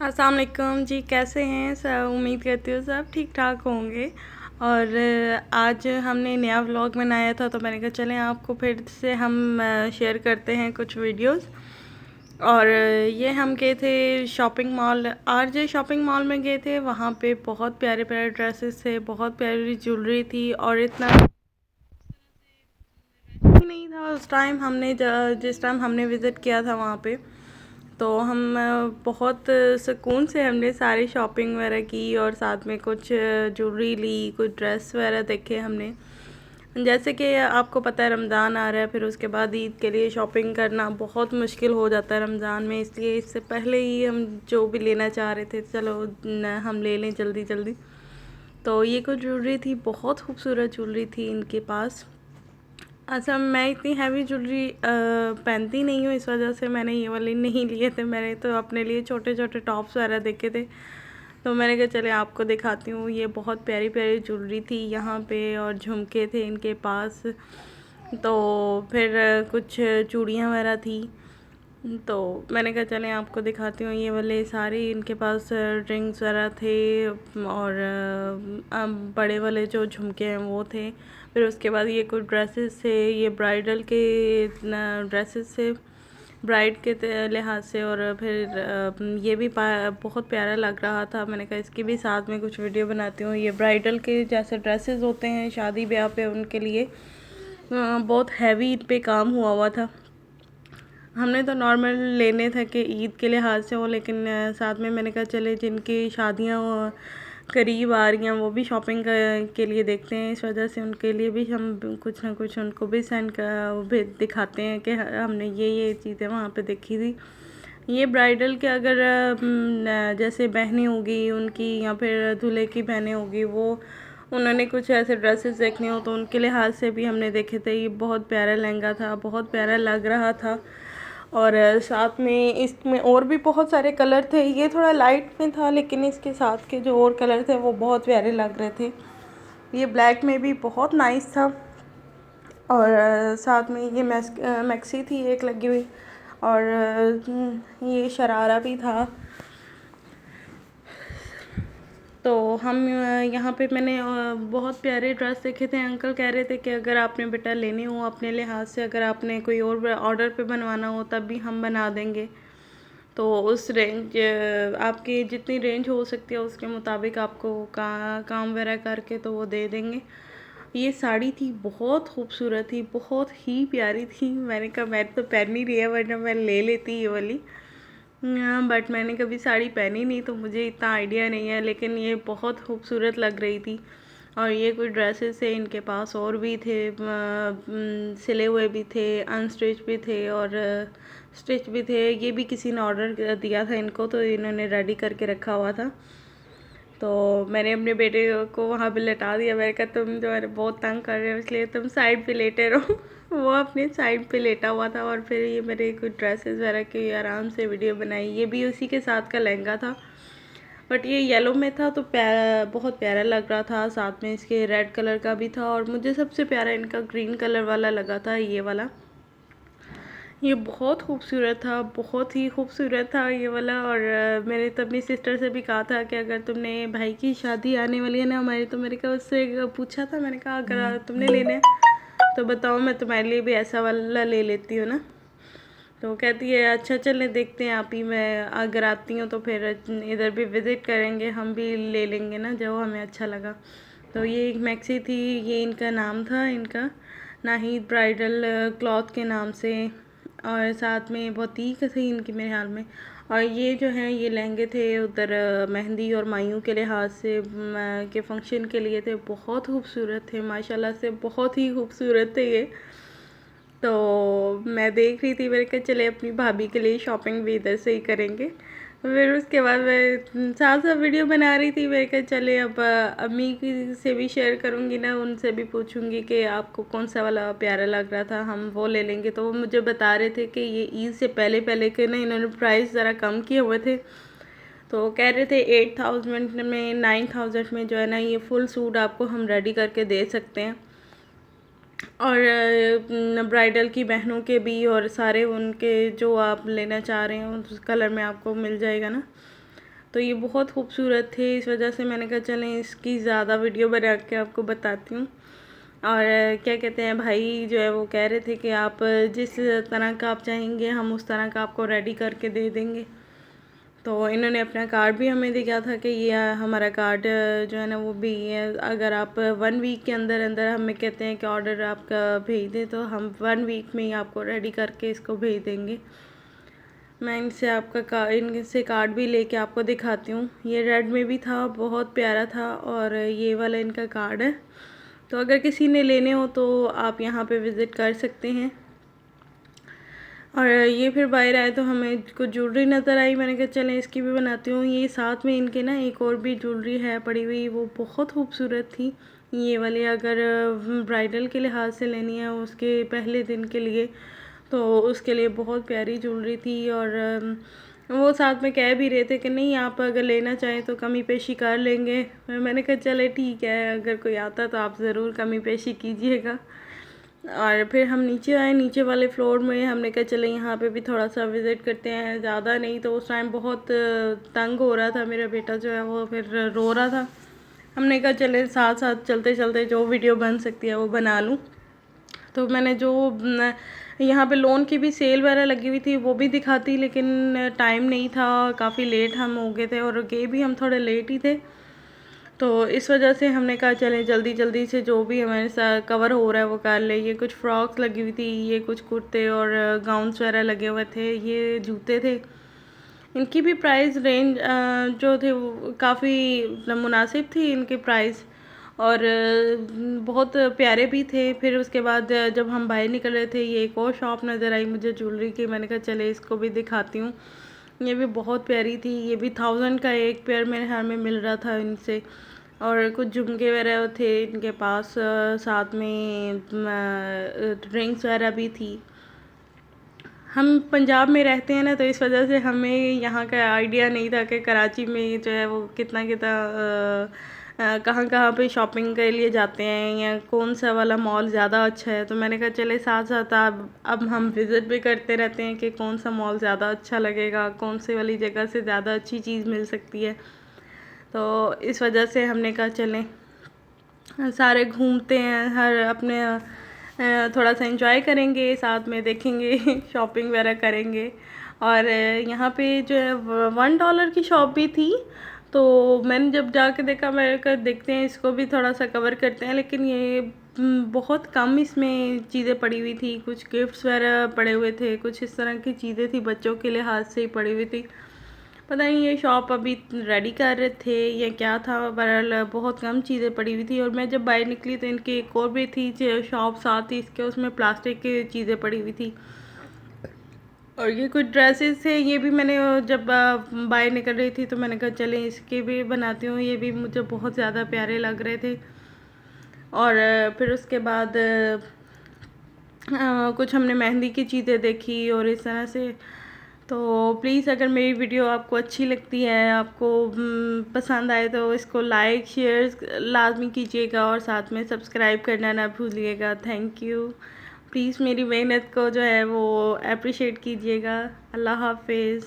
अस्सलाम वालेकुम जी, कैसे हैं सब। उम्मीद करती हूँ सब ठीक ठाक होंगे। और आज हमने नया व्लॉग बनाया था तो मैंने कहा चलें आपको फिर से हम शेयर करते हैं कुछ वीडियोस। और ये हम गए थे shopping mall, RJ shopping mall में गए थे। वहाँ पे बहुत प्यारे प्यारे ड्रेसेस थे, बहुत प्यारी ज्वेलरी थी और इतना नहीं था उस टाइम। जिस टाइम हमने विज़िट किया था वहाँ पे, तो हम बहुत सुकून से हमने सारी शॉपिंग वगैरह की और साथ में कुछ ज्वेलरी ली, कुछ ड्रेस वगैरह देखे हमने। जैसे कि आपको पता है रमज़ान आ रहा है, फिर उसके बाद ईद के लिए शॉपिंग करना बहुत मुश्किल हो जाता है रमज़ान में, इसलिए इससे पहले ही हम जो भी लेना चाह रहे थे चलो हम ले लें जल्दी जल्दी। तो ये कुछ ज्वेलरी थी, बहुत खूबसूरत ज्वेलरी थी इनके पास। अच्छा, मैं इतनी हैवी ज्वेलरी पहनती नहीं हूँ, इस वजह से मैंने ये वाले नहीं लिए थे। मैंने तो अपने लिए छोटे छोटे टॉप्स वगैरह देखे थे, तो मैंने कहा चले आपको दिखाती हूँ। ये बहुत प्यारी प्यारी ज्वेलरी थी यहाँ पे और झुमके थे इनके पास। तो फिर कुछ चूड़ियाँ वगैरह थी, तो मैंने कहा चलें आपको दिखाती हूँ। ये वाले सारे इनके पास रिंग्स वगैरह थे और बड़े वाले जो झुमके हैं वो थे। फिर उसके बाद ये कुछ ड्रेसेस थे, ये ब्राइडल के ड्रेसेस थे ब्राइड के लिहाज से। और फिर ये भी बहुत प्यारा लग रहा था। मैंने कहा इसकी भी साथ में कुछ वीडियो बनाती हूँ। ये ब्राइडल के जैसे ड्रेसेस होते हैं शादी ब्याह पे, उनके लिए बहुत हैवी पे काम हुआ हुआ था। हमने तो नॉर्मल लेने थे कि ईद के लिहाज से हो, लेकिन साथ में मैंने कहा चले जिनकी शादियाँ करीब आ रही हैं वो भी शॉपिंग के लिए देखते हैं। इस वजह से उनके लिए भी हम कुछ ना कुछ उनको भी सेंड कर दिखाते हैं कि हमने ये चीज़ें वहाँ पे देखी थी। ये ब्राइडल के अगर जैसे बहनें होगी उनकी या फिर दूल्हे की बहनें होगी, वो उन्होंने कुछ ऐसे ड्रेसेस देखने हो तो उनके लिहाज से भी हमने देखे थे। ये बहुत प्यारा लहंगा था, बहुत प्यारा लग रहा था। और साथ में इसमें और भी बहुत सारे कलर थे। ये थोड़ा लाइट में था, लेकिन इसके साथ के जो और कलर थे वो बहुत प्यारे लग रहे थे। ये ब्लैक में भी बहुत नाइस था। और साथ में ये मैक्सी थी एक लगी हुई, और ये शरारा भी था। तो हम यहाँ पे मैंने बहुत प्यारे ड्रेस देखे थे। अंकल कह रहे थे कि अगर आपने बेटा लेने हो अपने लिहाज से, अगर आपने कोई और ऑर्डर पे बनवाना हो तब भी हम बना देंगे। तो उस रेंज आपकी जितनी रेंज हो सकती है उसके मुताबिक आपको काम वगैरह करके तो वो दे देंगे। ये साड़ी थी, बहुत खूबसूरत थी, बहुत ही प्यारी थी। मैंने कहा मैं तो पहन नहीं रही है, वरना मैं ले लेती ये वाली। बट मैंने कभी साड़ी पहनी नहीं तो मुझे इतना आइडिया नहीं है, लेकिन ये बहुत खूबसूरत लग रही थी। और ये कुछ ड्रेसेस थे इनके पास और भी थे, सिले हुए भी थे, अनस्टिच भी थे और स्टिच भी थे। ये भी किसी ने ऑर्डर दिया था इनको, तो इन्होंने रेडी करके रखा हुआ था। तो मैंने अपने बेटे को वहाँ पे लेटा दिया। मैंने कहा तुम जो है बहुत तंग कर रहे हो, इसलिए तुम साइड पे लेटे रहो। वो अपने साइड पे लेटा हुआ था। और फिर ये मेरे कुछ ड्रेसेस वगैरह की आराम से वीडियो बनाई। ये भी उसी के साथ का लहंगा था, बट ये येलो में था तो बहुत प्यारा लग रहा था। साथ में इसके रेड कलर का भी था, और मुझे सबसे प्यारा इनका ग्रीन कलर वाला लगा था, ये वाला। ये बहुत खूबसूरत था, बहुत ही खूबसूरत था ये वाला। और मैंने तो अपनी सिस्टर से भी कहा था कि अगर तुमने भाई की शादी आने वाली है ना हमारी, तो मेरे को उससे पूछा था, मैंने कहा अगर तुमने लेना है तो बताओ, मैं तुम्हारे लिए भी ऐसा वाला ले लेती हूँ ना। तो कहती है अच्छा चले देखते हैं आप ही, मैं अगर आती हूँ तो फिर इधर भी विज़िट करेंगे, हम भी ले लेंगे ना जो हमें अच्छा लगा। तो ये एक मैक्सी थी, ये इनका नाम था, इनका नाहिद ब्राइडल क्लॉथ के नाम से। और साथ में बुटीक थी इनकी मेरे ख्याल में। और ये जो है ये लहंगे थे उधर मेहंदी और मायूं के लिहाज से के फंक्शन के लिए थे। बहुत खूबसूरत थे माशाल्लाह से, बहुत ही खूबसूरत थे ये। तो मैं देख रही थी, मैंने कहा चले अपनी भाभी के लिए शॉपिंग भी इधर से ही करेंगे। फिर उसके बाद मैं साथ साथ वीडियो बना रही थी। मैंने कहा चले अब अम्मी की से भी शेयर करूँगी ना, उनसे भी पूछूंगी कि आपको कौन सा वाला प्यारा लग रहा था, हम वो ले लेंगे। तो वो मुझे बता रहे थे कि ये ईद से पहले पहले के ना इन्होंने प्राइस ज़रा कम किए हुए थे। तो कह रहे थे 8000 में 9000 में जो है ना ये फुल सूट आपको हम रेडी करके दे सकते हैं। और ब्राइडल की बहनों के भी और सारे उनके जो आप लेना चाह रहे हो उस कलर में आपको मिल जाएगा ना। तो ये बहुत खूबसूरत थे, इस वजह से मैंने कहा चलें इसकी ज़्यादा वीडियो बना के आपको बताती हूँ। और क्या कहते हैं, भाई जो है वो कह रहे थे कि आप जिस तरह का आप चाहेंगे हम उस तरह का आपको रेडी करके दे देंगे। तो इन्होंने अपना कार्ड भी हमें दिया था कि ये हमारा कार्ड जो है ना वो भी है, अगर आप 1 वीक के अंदर अंदर हमें कहते हैं कि ऑर्डर आपका भेज दें तो हम 1 वीक में ही आपको रेडी करके इसको भेज देंगे। मैं इनसे कार्ड भी लेके आपको दिखाती हूँ। ये रेड में भी था, बहुत प्यारा था, और ये वाला इनका कार्ड है। तो अगर किसी ने लेने हो तो आप यहाँ पे विज़िट कर सकते हैं। और ये फिर बाहर आए तो हमें कुछ ज्वेलरी नज़र आई, मैंने कहा चलें इसकी भी बनाती हूँ। ये साथ में इनके ना एक और भी ज्वेलरी है पड़ी हुई, वो बहुत खूबसूरत थी। ये वाली अगर ब्राइडल के लिहाज से लेनी है उसके पहले दिन के लिए, तो उसके लिए बहुत प्यारी ज्वेलरी थी। और वो साथ में कह भी रहे थे कि नहीं आप अगर लेना चाहें तो कमी पेशी कर लेंगे। मैंने कहा चले ठीक है, अगर कोई आता तो आप ज़रूर कमी पेशी कीजिएगा। और फिर हम नीचे आए, नीचे वाले फ्लोर में हमने कहा चले यहाँ पे भी थोड़ा सा विज़िट करते हैं, ज़्यादा नहीं तो उस टाइम बहुत तंग हो रहा था मेरा बेटा जो है वो, फिर रो रहा था। हमने कहा चले साथ साथ चलते चलते जो वीडियो बन सकती है वो बना लूँ। तो मैंने जो यहाँ पे लोन की भी सेल वगैरह लगी हुई थी वो भी दिखाती, लेकिन टाइम नहीं था, काफ़ी लेट हम हो गए थे और गए भी हम थोड़े लेट ही थे। तो इस वजह से हमने कहा चलें जल्दी जल्दी से जो भी हमारे साथ कवर हो रहा है वो कर ले। ये कुछ फ्रॉक्स लगी हुई थी, ये कुछ कुर्ते और गाउन्स वगैरह लगे हुए थे, ये जूते थे। इनकी भी प्राइस रेंज जो थे वो काफ़ी मुनासिब थी इनकी प्राइस, और बहुत प्यारे भी थे। फिर उसके बाद जब हम बाहर निकल रहे थे ये एक और शॉप नज़र आई मुझे ज्वेलरी की, मैंने कहा चले इसको भी दिखाती हूँ। ये भी बहुत प्यारी थी, ये भी 1000 का एक पेयर मेरे हाथ में मिल रहा था इनसे। और कुछ झुमके वगैरह थे इनके पास, साथ में रिंग्स वगैरह भी थी। हम पंजाब में रहते हैं ना, तो इस वजह से हमें यहाँ का आइडिया नहीं था कि कराची में जो है वो कितना कितना कहाँ कहाँ पे शॉपिंग के लिए जाते हैं या कौन सा वाला मॉल ज़्यादा अच्छा है। तो मैंने कहा चले साथ साथ अब हम विज़िट भी करते रहते हैं कि कौन सा मॉल ज़्यादा अच्छा लगेगा, कौन से वाली जगह से ज़्यादा अच्छी चीज़ मिल सकती है। तो इस वजह से हमने कहा चलें सारे घूमते हैं, हर अपने थोड़ा सा एंजॉय करेंगे, साथ में देखेंगे शॉपिंग वगैरह करेंगे। और यहाँ पे जो है $1 की शॉप भी थी, तो मैंने जब जाके देखा, मैं कहा देखते हैं इसको भी थोड़ा सा कवर करते हैं। लेकिन ये बहुत कम इसमें चीज़ें पड़ी हुई थी, कुछ गिफ्ट्स वगैरह पड़े हुए थे, कुछ इस तरह की चीज़ें थी बच्चों के लिहाज से ही पड़ी हुई थी। पता नहीं ये शॉप अभी रेडी कर रहे थे या क्या था, बहरहाल बहुत कम चीज़ें पड़ी हुई थी। और मैं जब बाहर निकली तो इनकी एक और भी थी शॉप साथ ही इसके, उसमें प्लास्टिक की चीज़ें पड़ी हुई थी। और ये कुछ ड्रेसेस थे, ये भी मैंने जब बाहर निकल रही थी तो मैंने कहा चले इसके भी बनाती हूँ, ये भी मुझे बहुत ज़्यादा प्यारे लग रहे थे। और फिर उसके बाद कुछ हमने मेहंदी की चीज़ें देखी और इस तरह से। तो प्लीज़ अगर मेरी वीडियो आपको अच्छी लगती है, आपको पसंद आए, तो इसको लाइक शेयर लाजमी कीजिएगा और साथ में सब्सक्राइब करना ना भूलिएगा। Thank you. प्लीज़ मेरी मेहनत को जो है वो अप्रिशिएट कीजिएगा। अल्लाह हाफिज़।